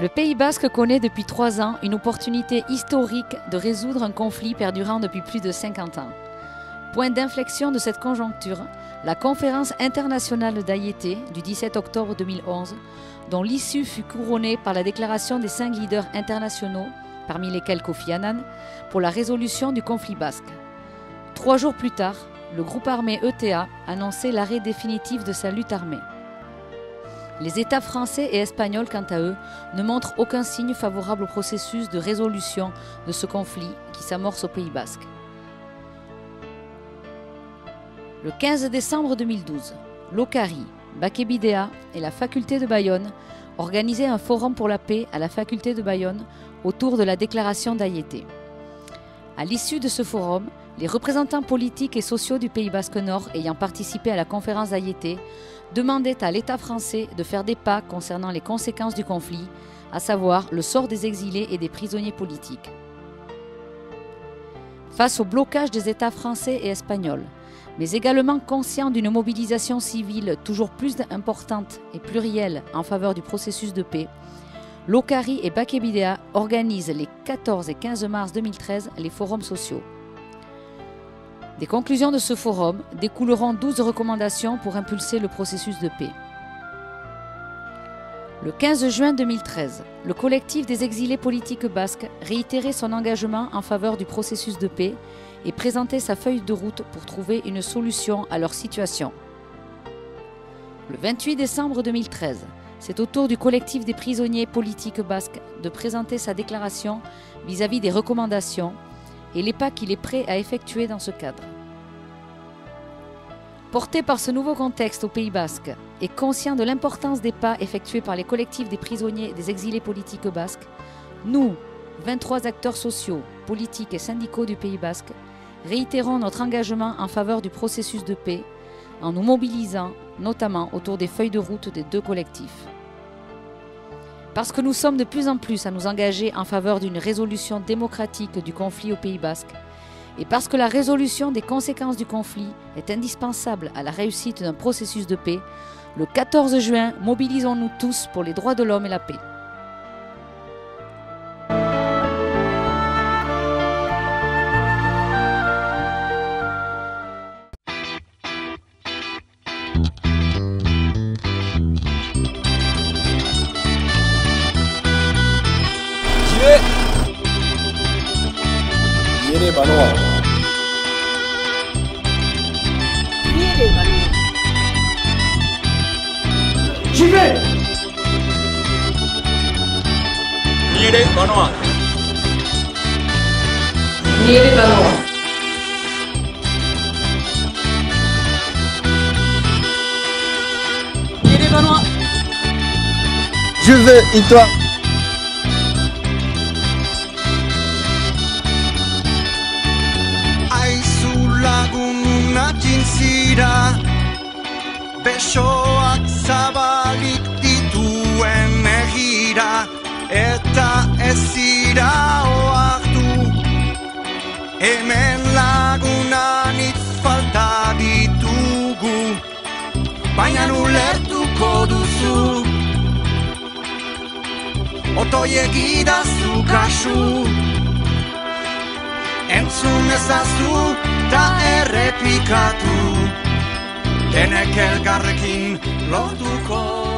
Le Pays basque connaît depuis 3 ans une opportunité historique de résoudre un conflit perdurant depuis plus de 50 ans. Point d'inflexion de cette conjoncture, la conférence internationale d'Ayété du 17 octobre 2011, dont l'issue fut couronnée par la déclaration des 5 leaders internationaux, parmi lesquels Kofi Annan, pour la résolution du conflit basque. 3 jours plus tard, le groupe armé ETA annonçait l'arrêt définitif de sa lutte armée. Les États français et espagnols, quant à eux, ne montrent aucun signe favorable au processus de résolution de ce conflit qui s'amorce au Pays basque. Le 15 décembre 2012, l'OCARI, Bakebidea et la faculté de Bayonne organisaient un forum pour la paix à la faculté de Bayonne autour de la déclaration d'Ayété. À l'issue de ce forum, les représentants politiques et sociaux du Pays basque Nord ayant participé à la conférence d'Ayété demandaient à l'État français de faire des pas concernant les conséquences du conflit, à savoir le sort des exilés et des prisonniers politiques. Face au blocage des États français et espagnols, mais également conscients d'une mobilisation civile toujours plus importante et plurielle en faveur du processus de paix, l'OCARI et Bakebidea organisent les 14 et 15 mars 2013 les forums sociaux. Des conclusions de ce forum découleront 12 recommandations pour impulser le processus de paix. Le 15 juin 2013, le collectif des exilés politiques basques réitérait son engagement en faveur du processus de paix et présentait sa feuille de route pour trouver une solution à leur situation. Le 28 décembre 2013, c'est au tour du collectif des prisonniers politiques basques de présenter sa déclaration vis-à-vis des recommandations et les pas qu'il est prêt à effectuer dans ce cadre. Porté par ce nouveau contexte au Pays basque et conscient de l'importance des pas effectués par les collectifs des prisonniers et des exilés politiques basques, nous, 23 acteurs sociaux, politiques et syndicaux du Pays basque, réitérons notre engagement en faveur du processus de paix en nous mobilisant notamment autour des feuilles de route des 2 collectifs. Parce que nous sommes de plus en plus à nous engager en faveur d'une résolution démocratique du conflit au Pays basque, et parce que la résolution des conséquences du conflit est indispensable à la réussite d'un processus de paix, le 14 juin, mobilisons-nous tous pour les droits de l'homme et la paix. J'y vais. Niere Banoa. Niere Banoa. Niere Banoa. Je veux et toi. Laguna jintzira besoak zabalik dituen egira eta ez zira oartu hemen lagunan hitz falta ditugu baina ulertuko duzu otoiegidazu kasu entzun ezazu ta errepikatu denek elkarrekin lortuko